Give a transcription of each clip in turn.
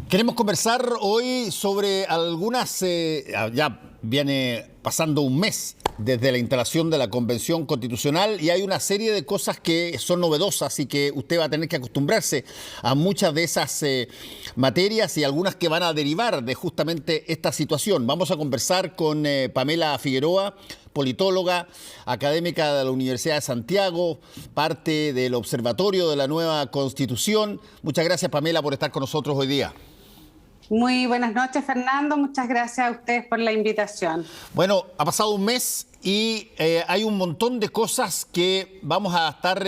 Queremos conversar hoy sobre algunas, ya viene pasando un mes desde la instalación de la Convención Constitucional y hay una serie de cosas que son novedosas y que usted va a tener que acostumbrarse a muchas de esas materias y algunas que van a derivar de justamente esta situación. Vamos a conversar con Pamela Figueroa, politóloga, académica de la Universidad de Santiago, parte del Observatorio de la Nueva Constitución. Muchas gracias, Pamela, por estar con nosotros hoy día. Muy buenas noches, Fernando. Muchas gracias a ustedes por la invitación. Bueno, ha pasado un mes y hay un montón de cosas que vamos a estar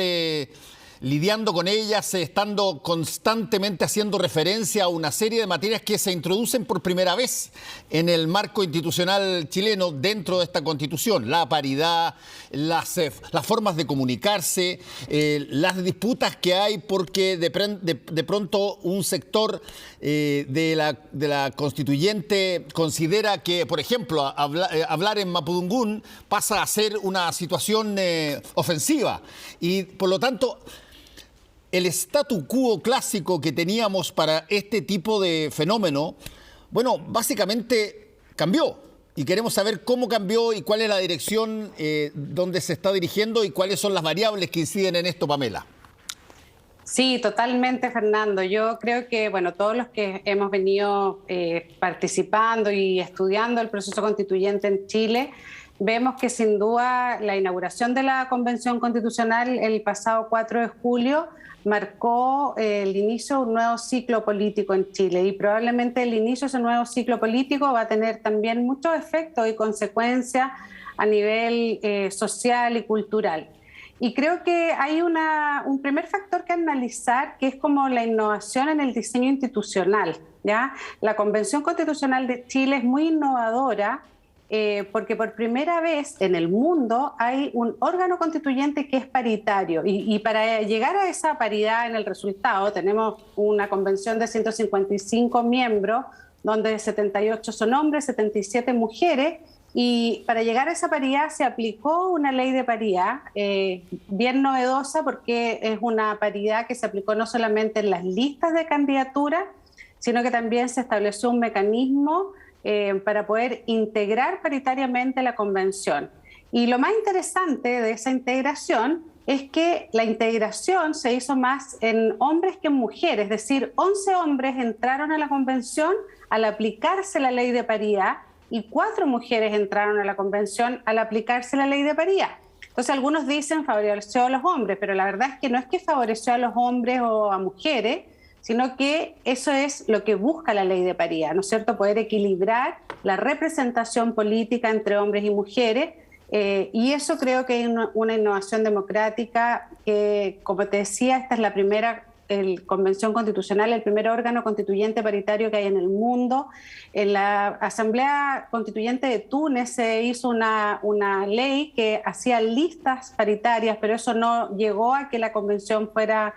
lidiando con ellas, estando constantemente haciendo referencia a una serie de materias que se introducen por primera vez en el marco institucional chileno dentro de esta Constitución. La paridad, las formas de comunicarse, las disputas que hay porque de pronto un sector de la constituyente considera que, por ejemplo, hablar en mapudungún pasa a ser una situación ofensiva y, por lo tanto, el statu quo clásico que teníamos para este tipo de fenómeno, bueno, básicamente cambió. Y queremos saber cómo cambió y cuál es la dirección donde se está dirigiendo y cuáles son las variables que inciden en esto, Pamela. Sí, totalmente, Fernando. Yo creo que, bueno, todos los que hemos venido participando y estudiando el proceso constituyente en Chile, vemos que sin duda la inauguración de la Convención Constitucional el pasado 4 de julio marcó el inicio de un nuevo ciclo político en Chile y probablemente el inicio de ese nuevo ciclo político va a tener también muchos efectos y consecuencias a nivel social y cultural. Y creo que hay un primer factor que analizar, que es como la innovación en el diseño institucional, ¿ya? La Convención Constitucional de Chile es muy innovadora porque por primera vez en el mundo hay un órgano constituyente que es paritario. Y para llegar a esa paridad en el resultado, tenemos una convención de 155 miembros, donde 78 son hombres, 77 mujeres, y para llegar a esa paridad se aplicó una ley de paridad bien novedosa porque es una paridad que se aplicó no solamente en las listas de candidatura, sino que también se estableció un mecanismo para poder integrar paritariamente la convención. Y lo más interesante de esa integración es que la integración se hizo más en hombres que en mujeres, es decir, 11 hombres entraron a la convención al aplicarse la ley de paridad y 4 mujeres entraron a la convención al aplicarse la ley de paridad. Entonces algunos dicen favoreció a los hombres, pero la verdad es que favoreció a los hombres o a mujeres, sino que eso es lo que busca la ley de paridad, ¿no es cierto? Poder equilibrar la representación política entre hombres y mujeres, y eso creo que es una innovación democrática que, como te decía, esta es la primera Convención Constitucional, el primer órgano constituyente paritario que hay en el mundo. En la Asamblea Constituyente de Túnez se hizo una ley que hacía listas paritarias, pero eso no llegó a que la convención fuera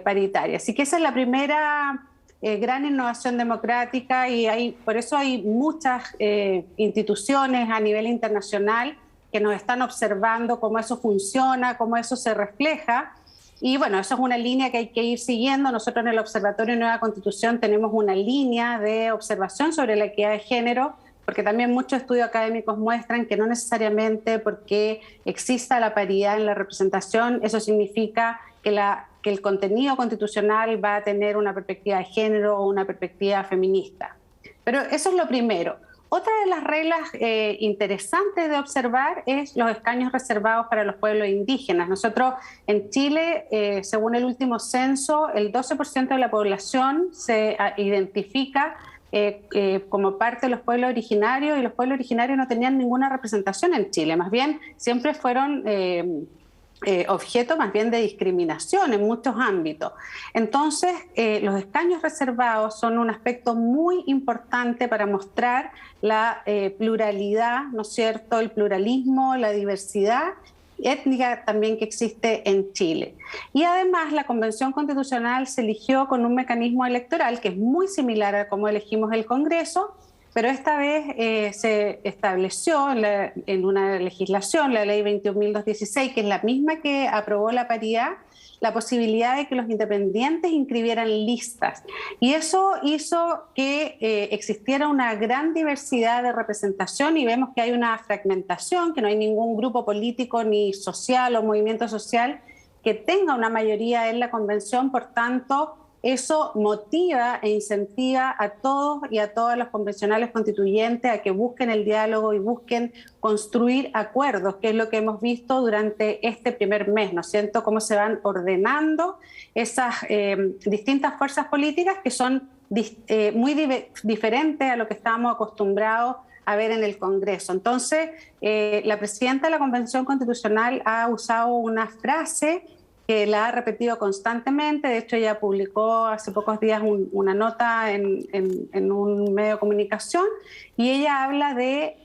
paritaria. Así que esa es la primera gran innovación democrática y por eso hay muchas instituciones a nivel internacional que nos están observando cómo eso funciona, cómo eso se refleja. Y bueno, eso es una línea que hay que ir siguiendo. Nosotros en el Observatorio de Nueva Constitución tenemos una línea de observación sobre la equidad de género, porque también muchos estudios académicos muestran que no necesariamente porque exista la paridad en la representación, eso significa que el contenido constitucional va a tener una perspectiva de género o una perspectiva feminista. Pero eso es lo primero. Otra de las reglas interesantes de observar es los escaños reservados para los pueblos indígenas. Nosotros en Chile, según el último censo, el 12% de la población se identifica como parte de los pueblos originarios y los pueblos originarios no tenían ninguna representación en Chile. Más bien, siempre fueron objeto más bien de discriminación en muchos ámbitos. Entonces, los escaños reservados son un aspecto muy importante para mostrar la pluralidad, ¿no es cierto?, el pluralismo, la diversidad étnica también que existe en Chile. Y además la Convención Constitucional se eligió con un mecanismo electoral que es muy similar a cómo elegimos el Congreso, pero esta vez se estableció en una legislación, la Ley 21.216, que es la misma que aprobó la paridad, la posibilidad de que los independientes inscribieran listas. Y eso hizo que existiera una gran diversidad de representación, y vemos que hay una fragmentación, que no hay ningún grupo político ni social o movimiento social que tenga una mayoría en la convención. Por tanto, eso motiva e incentiva a todos y a todas los convencionales constituyentes a que busquen el diálogo y busquen construir acuerdos, que es lo que hemos visto durante este primer mes, ¿no es cierto? Cómo se van ordenando esas distintas fuerzas políticas que son muy diferentes a lo que estábamos acostumbrados a ver en el Congreso. Entonces, la presidenta de la Convención Constitucional ha usado una frase que la ha repetido constantemente. De hecho, ella publicó hace pocos días una nota en un medio de comunicación, y ella habla de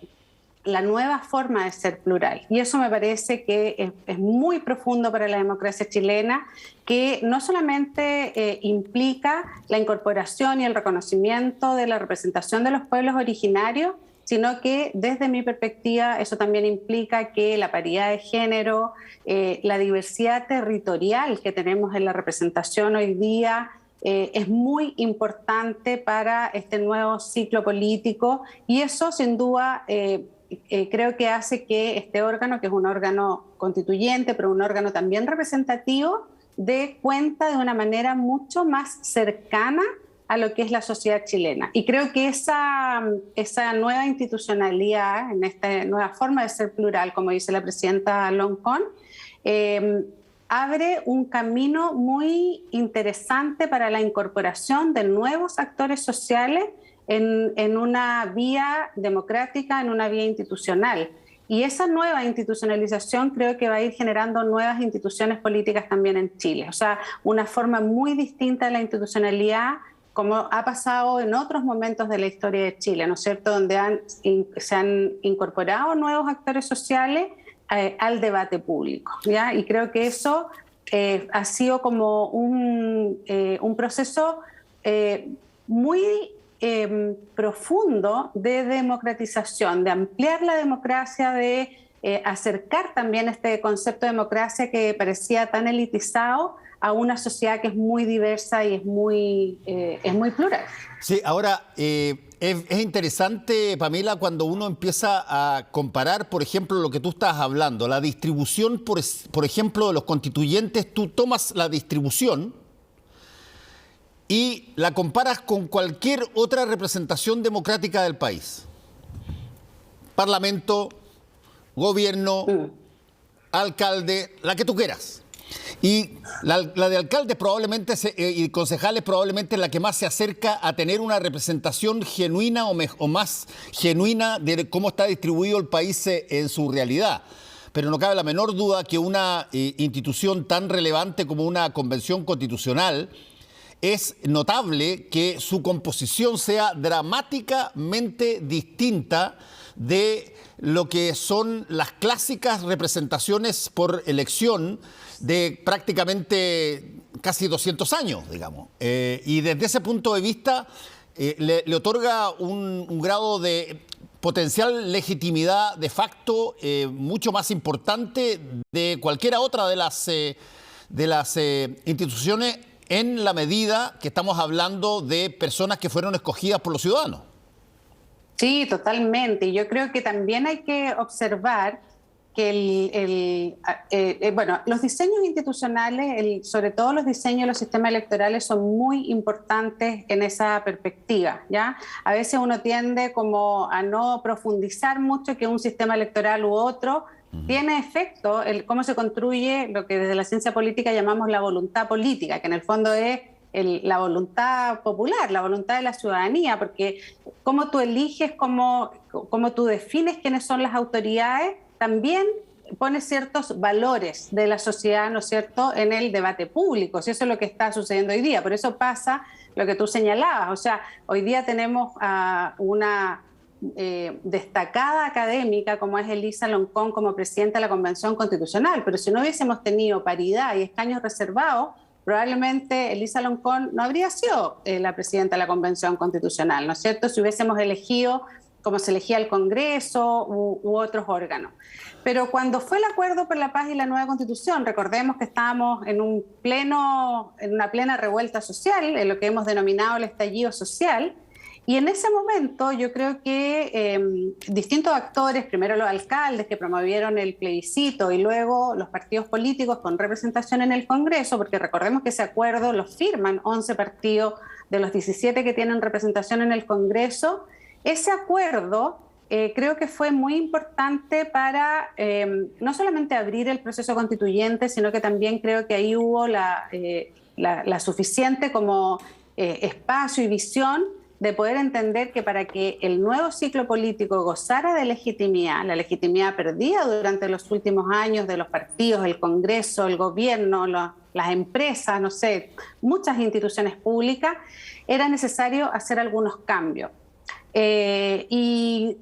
la nueva forma de ser plural. Y eso me parece que es muy profundo para la democracia chilena, que no solamente implica la incorporación y el reconocimiento de la representación de los pueblos originarios, sino que desde mi perspectiva eso también implica que la paridad de género, la diversidad territorial que tenemos en la representación hoy día es muy importante para este nuevo ciclo político, y eso sin duda creo que hace que este órgano, que es un órgano constituyente, pero un órgano también representativo, dé cuenta de una manera mucho más cercana a lo que es la sociedad chilena. Y creo que esa nueva institucionalidad, en esta nueva forma de ser plural, como dice la presidenta Loncón, abre un camino muy interesante para la incorporación de nuevos actores sociales en una vía democrática, en una vía institucional. Y esa nueva institucionalización creo que va a ir generando nuevas instituciones políticas también en Chile. O sea, una forma muy distinta de la institucionalidad, como ha pasado en otros momentos de la historia de Chile, ¿no es cierto?, donde se han incorporado nuevos actores sociales al debate público, ¿ya? Y creo que eso ha sido como un proceso muy profundo de democratización, de ampliar la democracia, de acercar también este concepto de democracia que parecía tan elitizado a una sociedad que es muy diversa y es muy plural. Sí, ahora, es interesante, Pamela, cuando uno empieza a comparar, por ejemplo, lo que tú estás hablando, la distribución, por ejemplo, de los constituyentes. Tú tomas la distribución y la comparas con cualquier otra representación democrática del país. Parlamento, gobierno, alcalde, la que tú quieras. Y la de alcaldes probablemente y concejales probablemente es la que más se acerca a tener una representación genuina o más genuina de cómo está distribuido el país en su realidad. Pero no cabe la menor duda que una institución tan relevante como una convención constitucional, es notable que su composición sea dramáticamente distinta de lo que son las clásicas representaciones por elección de prácticamente casi 200 años, digamos. Y desde ese punto de vista le otorga un grado de potencial legitimidad de facto mucho más importante de cualquiera otra de las instituciones, en la medida que estamos hablando de personas que fueron escogidas por los ciudadanos. Sí, totalmente. Y yo creo que también hay que observar que los diseños institucionales, sobre todo los diseños de los sistemas electorales, son muy importantes en esa perspectiva, ¿ya? A veces uno tiende como a no profundizar mucho que un sistema electoral u otro tiene efecto, cómo se construye lo que desde la ciencia política llamamos la voluntad política, que en el fondo es la voluntad popular, la voluntad de la ciudadanía, porque cómo tú eliges, cómo tú defines quiénes son las autoridades, también pone ciertos valores de la sociedad, ¿no es cierto?, en el debate público. Si eso es lo que está sucediendo hoy día. Por eso pasa lo que tú señalabas. O sea, hoy día tenemos a una destacada académica como es Elisa Loncón como presidenta de la Convención Constitucional, pero si no hubiésemos tenido paridad y escaños reservados, probablemente Elisa Loncón no habría sido la presidenta de la Convención Constitucional, ¿no es cierto?, si hubiésemos elegido cómo se elegía el Congreso u otros órganos. Pero cuando fue el Acuerdo por la Paz y la nueva Constitución, recordemos que estábamos en una plena revuelta social, en lo que hemos denominado el estallido social, y en ese momento yo creo que distintos actores, primero los alcaldes que promovieron el plebiscito y luego los partidos políticos con representación en el Congreso, porque recordemos que ese acuerdo lo firman 11 partidos de los 17 que tienen representación en el Congreso. Ese acuerdo creo que fue muy importante para no solamente abrir el proceso constituyente, sino que también creo que ahí hubo la suficiente como espacio y visión de poder entender que para que el nuevo ciclo político gozara de legitimidad, la legitimidad perdida durante los últimos años de los partidos, el Congreso, el gobierno, las empresas, no sé, muchas instituciones públicas, era necesario hacer algunos cambios. A mí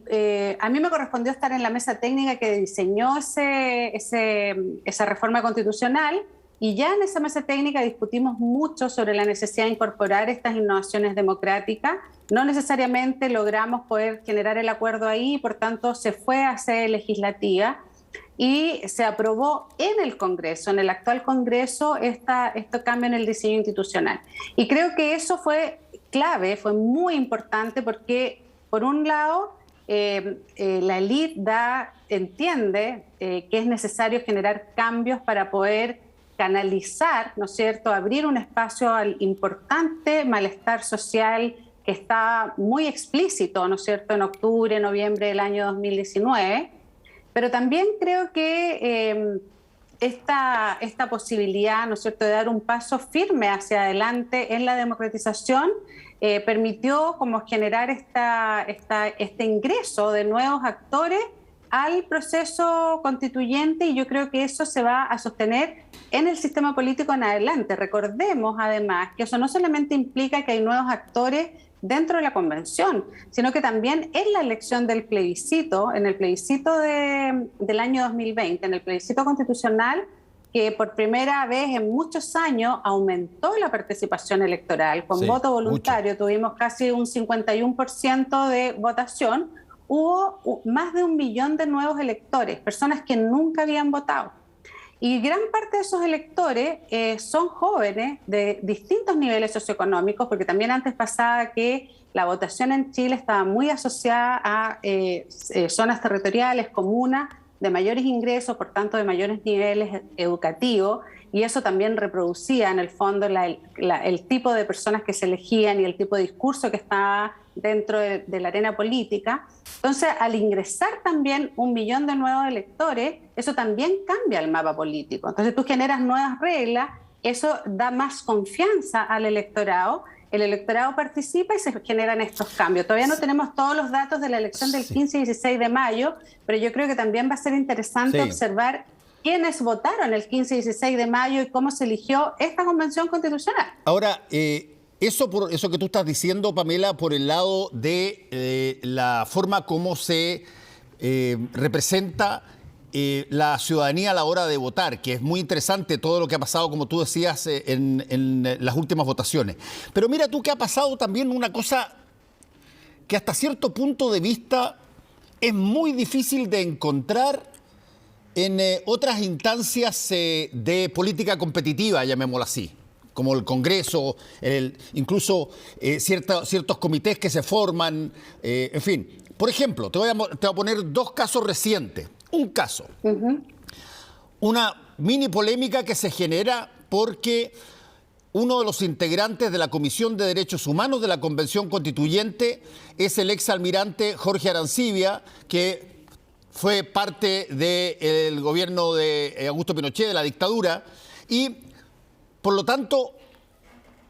me correspondió estar en la mesa técnica que diseñó esa reforma constitucional, y ya en esa mesa técnica discutimos mucho sobre la necesidad de incorporar estas innovaciones democráticas. No necesariamente logramos poder generar el acuerdo ahí, por tanto se fue a sede legislativa y se aprobó en el Congreso, en el actual Congreso, este cambio en el diseño institucional. Y creo que eso fue clave, fue muy importante porque, por un lado, la élite entiende que es necesario generar cambios para poder canalizar, ¿no es cierto?, abrir un espacio al importante malestar social que está muy explícito, ¿no es cierto?, en octubre, noviembre del año 2019, pero también creo que esta posibilidad, ¿no es cierto?, de dar un paso firme hacia adelante en la democratización permitió como generar este ingreso de nuevos actores al proceso constituyente, y yo creo que eso se va a sostener en el sistema político en adelante. Recordemos además que eso no solamente implica que hay nuevos actores dentro de la convención, sino que también en la elección del plebiscito, en el plebiscito del año 2020, en el plebiscito constitucional, que por primera vez en muchos años aumentó la participación electoral. Con voto voluntario tuvimos casi un 51% de votación. Hubo más de 1 millón de nuevos electores, personas que nunca habían votado. Y gran parte de esos electores son jóvenes de distintos niveles socioeconómicos, porque también antes pasaba que la votación en Chile estaba muy asociada a zonas territoriales, comunas de mayores ingresos, por tanto de mayores niveles educativos, y eso también reproducía en el fondo el tipo de personas que se elegían y el tipo de discurso que estaba dentro de la arena política. Entonces, al ingresar también 1 millón de nuevos electores, eso también cambia el mapa político. Entonces, tú generas nuevas reglas, eso da más confianza al electorado, el electorado participa y se generan estos cambios. Todavía no tenemos todos los datos de la elección del 15 y 16 de mayo, pero yo creo que también va a ser interesante observar quiénes votaron el 15 y 16 de mayo y cómo se eligió esta convención constitucional. Ahora, eso que tú estás diciendo, Pamela, por el lado de la forma como se representa la ciudadanía a la hora de votar, que es muy interesante todo lo que ha pasado, como tú decías, en las últimas votaciones. Pero mira tú que ha pasado también una cosa que hasta cierto punto de vista es muy difícil de encontrar en otras instancias de política competitiva, llamémoslo así, como el Congreso, incluso ciertos comités que se forman, en fin. Por ejemplo, te voy a poner 2 casos recientes. Un caso, una mini polémica que se genera porque uno de los integrantes de la Comisión de Derechos Humanos de la Convención Constituyente es el exalmirante Jorge Arancibia, que fue parte del gobierno de Augusto Pinochet, de la dictadura, y por lo tanto,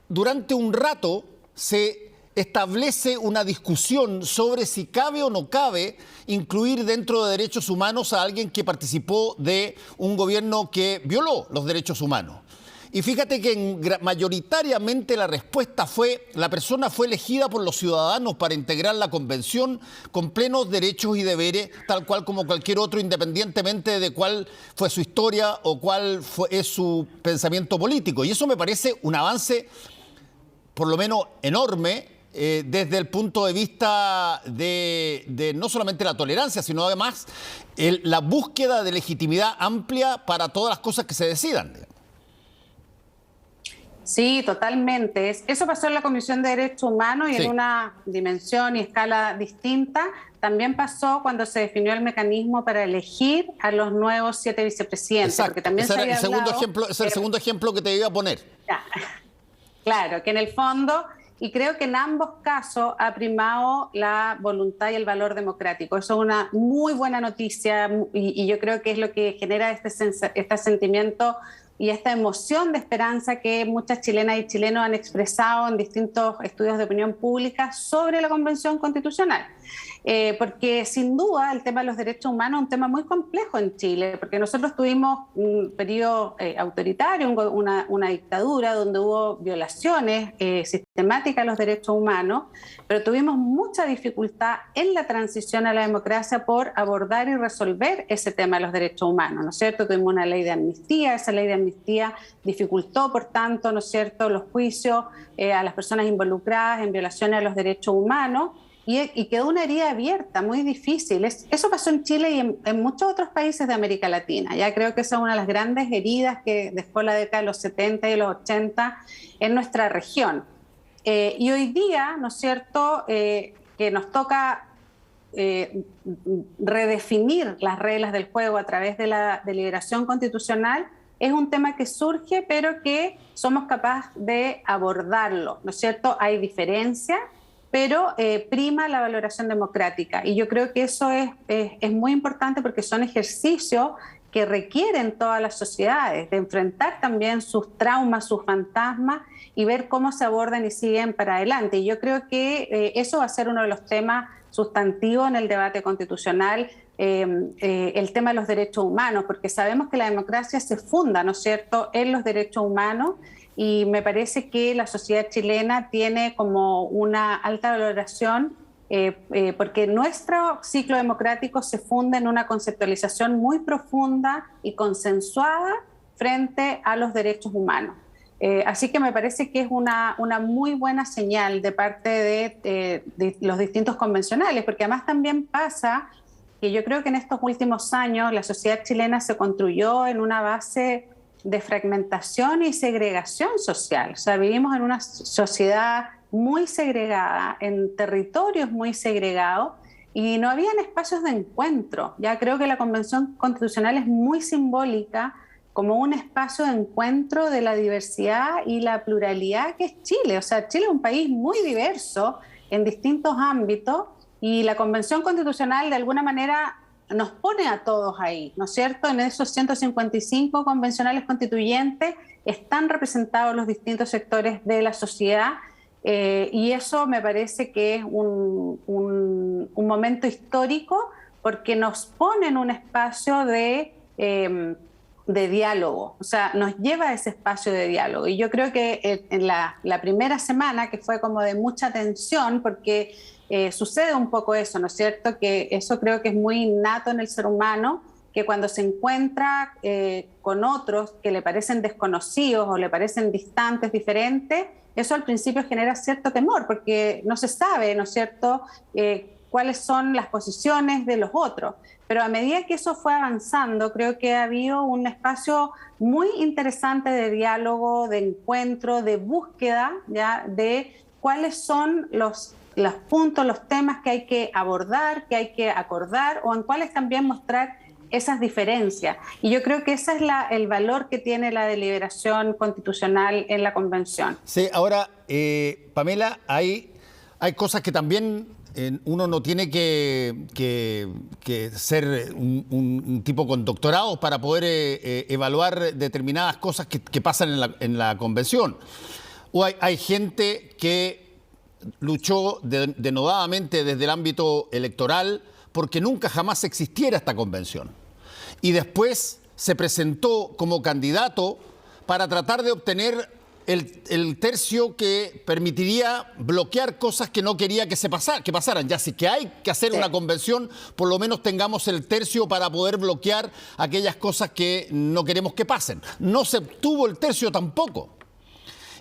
durante un rato se establece una discusión sobre si cabe o no cabe incluir dentro de derechos humanos a alguien que participó de un gobierno que violó los derechos humanos. Y fíjate que mayoritariamente la respuesta fue: la persona fue elegida por los ciudadanos para integrar la convención con plenos derechos y deberes, tal cual como cualquier otro, independientemente de cuál fue su historia o cuál es su pensamiento político. Y eso me parece un avance, por lo menos enorme, desde el punto de vista de no solamente la tolerancia, sino además la búsqueda de legitimidad amplia para todas las cosas que se decidan. Sí, totalmente. Eso pasó en la Comisión de Derechos Humanos y Sí. en una dimensión y escala distinta. También pasó cuando se definió el mecanismo para elegir a los nuevos 7 vicepresidentes. Exacto. Porque también Ese se era había el segundo hablado, ejemplo, ese es el segundo ejemplo que te iba a poner. ya, claro, que en el fondo, y creo que en ambos casos ha primado la voluntad y el valor democrático. Eso es una muy buena noticia y yo creo que es lo que genera este sentimiento y esta emoción de esperanza que muchas chilenas y chilenos han expresado en distintos estudios de opinión pública sobre la Convención Constitucional. Porque sin duda el tema de los derechos humanos es un tema muy complejo en Chile, porque nosotros tuvimos un periodo autoritario, una dictadura donde hubo violaciones sistemáticas a los derechos humanos, pero tuvimos mucha dificultad en la transición a la democracia por abordar y resolver ese tema de los derechos humanos, ¿no es cierto? Tuvimos una ley de amnistía, esa ley de amnistía dificultó, por tanto, ¿no es cierto?, los juicios a las personas involucradas en violaciones a los derechos humanos. Y quedó una herida abierta, muy difícil. Eso pasó en Chile y en muchos otros países de América Latina. Ya creo que esa es una de las grandes heridas que dejó la década de los 70 y los 80 en nuestra región. Y hoy día, ¿no es cierto?, que nos toca redefinir las reglas del juego a través de la deliberación constitucional, es un tema que surge, pero que somos capaces de abordarlo, ¿no es cierto? Hay diferencias, pero prima la valoración democrática. Y yo creo que eso es muy importante porque son ejercicios que requieren todas las sociedades, de enfrentar también sus traumas, sus fantasmas y ver cómo se abordan y siguen para adelante. Y yo creo que eso va a ser uno de los temas sustantivos en el debate constitucional, el tema de los derechos humanos, porque sabemos que la democracia se funda, ¿no es cierto?, en los derechos humanos. Y me parece que la sociedad chilena tiene como una alta valoración porque nuestro ciclo democrático se funda en una conceptualización muy profunda y consensuada frente a los derechos humanos. Así que me parece que es una muy buena señal de parte de los distintos convencionales, porque además también pasa que yo creo que en estos últimos años la sociedad chilena se construyó en una base de fragmentación y segregación social. O sea, vivimos en una sociedad muy segregada, en territorios muy segregados, y no habían espacios de encuentro. Ya creo que la Convención Constitucional es muy simbólica como un espacio de encuentro de la diversidad y la pluralidad que es Chile. O sea, Chile es un país muy diverso en distintos ámbitos, y la Convención Constitucional de alguna manera nos pone a todos ahí, ¿no es cierto? En esos 155 convencionales constituyentes están representados los distintos sectores de la sociedad, y eso me parece que es un momento histórico porque nos pone en un espacio de diálogo, o sea, nos lleva a ese espacio de diálogo. Y yo creo que en la primera semana, que fue como de mucha tensión, porque sucede un poco eso, ¿no es cierto? Que eso creo que es muy innato en el ser humano, que cuando se encuentra con otros que le parecen desconocidos o le parecen distantes, diferentes, eso al principio genera cierto temor, porque no se sabe, ¿no es cierto?, cuáles son las posiciones de los otros. Pero a medida que eso fue avanzando, creo que ha habido un espacio muy interesante de diálogo, de encuentro, de búsqueda, ¿ya?, de cuáles son los puntos, los temas que hay que abordar, que hay que acordar, o en cuáles también mostrar esas diferencias. Y yo creo que ese es el valor que tiene la deliberación constitucional en la Convención. Sí, ahora, Pamela, hay cosas que también uno no tiene que ser un tipo con doctorado para poder evaluar determinadas cosas que pasan en la Convención. O hay gente que luchó denodadamente desde el ámbito electoral porque nunca jamás existiera esta convención. Y después se presentó como candidato para tratar de obtener el tercio que permitiría bloquear cosas que no quería que pasaran. Ya si que hay que hacer una convención, por lo menos tengamos el tercio para poder bloquear aquellas cosas que no queremos que pasen. No se obtuvo el tercio tampoco.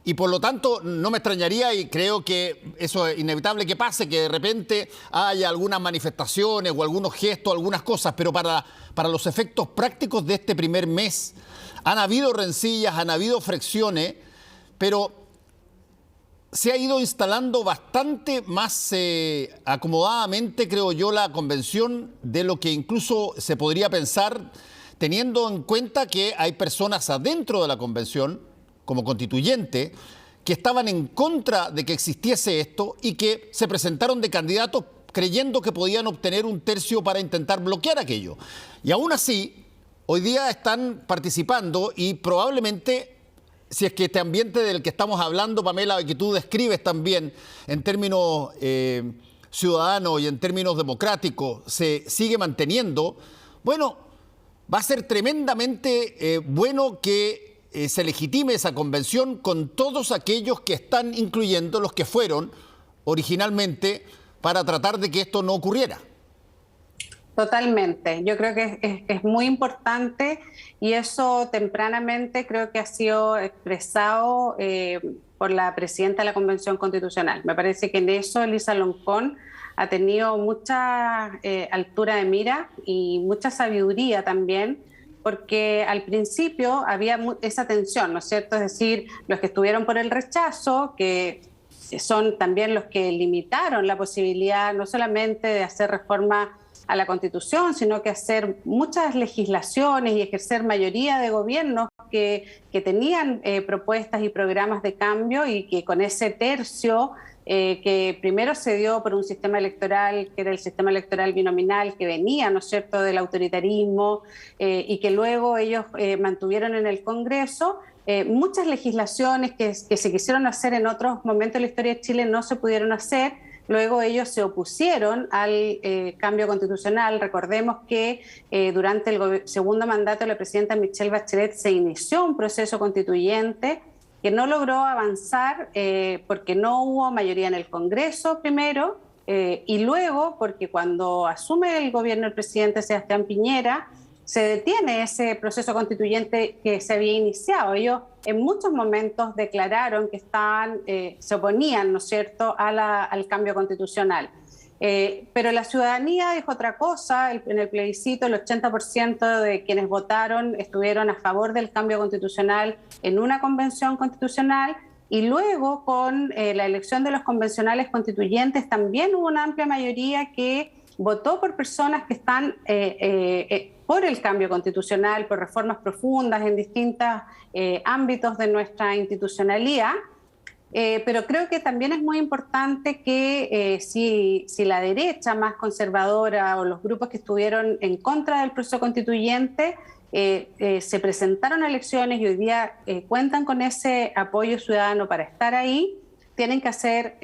Y por lo tanto, no me extrañaría, y creo que eso es inevitable que pase, que de repente haya algunas manifestaciones o algunos gestos, algunas cosas, pero para los efectos prácticos de este primer mes, han habido rencillas, han habido fricciones, pero se ha ido instalando bastante más acomodadamente, creo yo, la convención de lo que incluso se podría pensar, teniendo en cuenta que hay personas adentro de la convención, como constituyente, que estaban en contra de que existiese esto y que se presentaron de candidatos creyendo que podían obtener un tercio para intentar bloquear aquello. Y aún así, hoy día están participando y probablemente, si es que este ambiente del que estamos hablando, Pamela, que tú describes también en términos ciudadanos y en términos democráticos, se sigue manteniendo, bueno, va a ser tremendamente bueno que se legitime esa convención con todos aquellos que están, incluyendo los que fueron originalmente, para tratar de que esto no ocurriera. Totalmente. Yo creo que es muy importante y eso tempranamente creo que ha sido expresado por la presidenta de la Convención Constitucional. Me parece que en eso Elisa Loncón ha tenido mucha altura de mira y mucha sabiduría también, porque al principio había esa tensión, ¿no es cierto? Es decir, los que estuvieron por el rechazo, que son también los que limitaron la posibilidad no solamente de hacer reforma a la Constitución, sino que hacer muchas legislaciones y ejercer mayoría de gobiernos que tenían propuestas y programas de cambio, y que con ese tercio que primero se dio por un sistema electoral, que era el sistema electoral binominal, que venía, ¿no es cierto?, del autoritarismo, y que luego ellos mantuvieron en el Congreso. Muchas legislaciones que se quisieron hacer en otros momentos de la historia de Chile no se pudieron hacer. Luego ellos se opusieron al cambio constitucional. Recordemos que durante el segundo mandato de la presidenta Michelle Bachelet se inició un proceso constituyente que no logró avanzar porque no hubo mayoría en el Congreso primero, y luego porque cuando asume el gobierno el presidente Sebastián Piñera, se detiene ese proceso constituyente que se había iniciado. Ellos en muchos momentos declararon que se oponían, ¿no es cierto?, al cambio constitucional. Pero la ciudadanía dijo otra cosa. En el plebiscito el 80% de quienes votaron estuvieron a favor del cambio constitucional en una convención constitucional, y luego con la elección de los convencionales constituyentes también hubo una amplia mayoría que votó por personas que están por el cambio constitucional, por reformas profundas en distintos ámbitos de nuestra institucionalidad. Pero creo que también es muy importante que si la derecha más conservadora o los grupos que estuvieron en contra del proceso constituyente se presentaron a elecciones y hoy día cuentan con ese apoyo ciudadano para estar ahí, tienen que hacer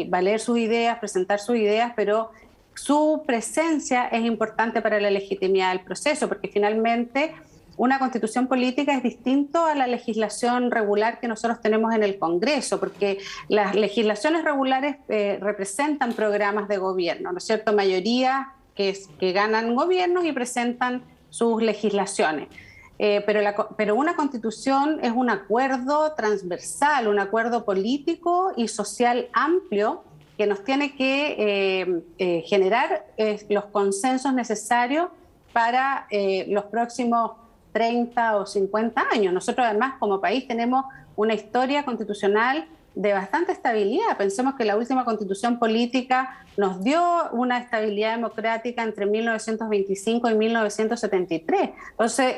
valer sus ideas, presentar sus ideas, pero su presencia es importante para la legitimidad del proceso, porque finalmente una constitución política es distinto a la legislación regular que nosotros tenemos en el Congreso, porque las legislaciones regulares representan programas de gobierno, ¿no es cierto? Mayorías que ganan gobiernos y presentan sus legislaciones. Pero una constitución es un acuerdo transversal, un acuerdo político y social amplio que nos tiene que generar los consensos necesarios para los próximos 30 o 50 años. Nosotros además como país tenemos una historia constitucional de bastante estabilidad. Pensemos que la última constitución política nos dio una estabilidad democrática entre 1925 y 1973. Entonces,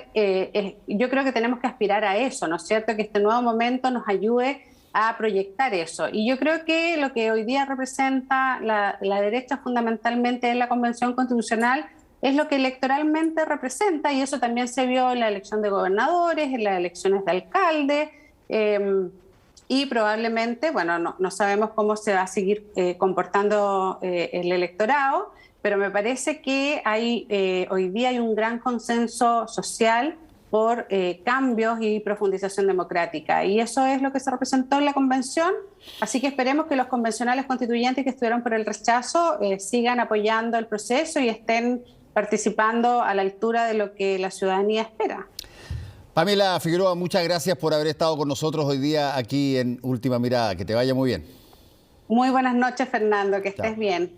yo creo que tenemos que aspirar a eso, ¿no es cierto? Que este nuevo momento nos ayude a proyectar eso. Y yo creo que lo que hoy día representa la derecha fundamentalmente en la Convención Constitucional es lo que electoralmente representa, y eso también se vio en la elección de gobernadores, en las elecciones de alcalde, y probablemente, bueno, no sabemos cómo se va a seguir comportando el electorado, pero me parece que hoy día hay un gran consenso social por cambios y profundización democrática, y eso es lo que se representó en la convención. Así que esperemos que los convencionales constituyentes que estuvieron por el rechazo sigan apoyando el proceso y estén participando a la altura de lo que la ciudadanía espera. Pamela Figueroa, muchas gracias por haber estado con nosotros hoy día aquí en Última Mirada. Que te vaya muy bien. Muy buenas noches, Fernando, que Chao. estés bien.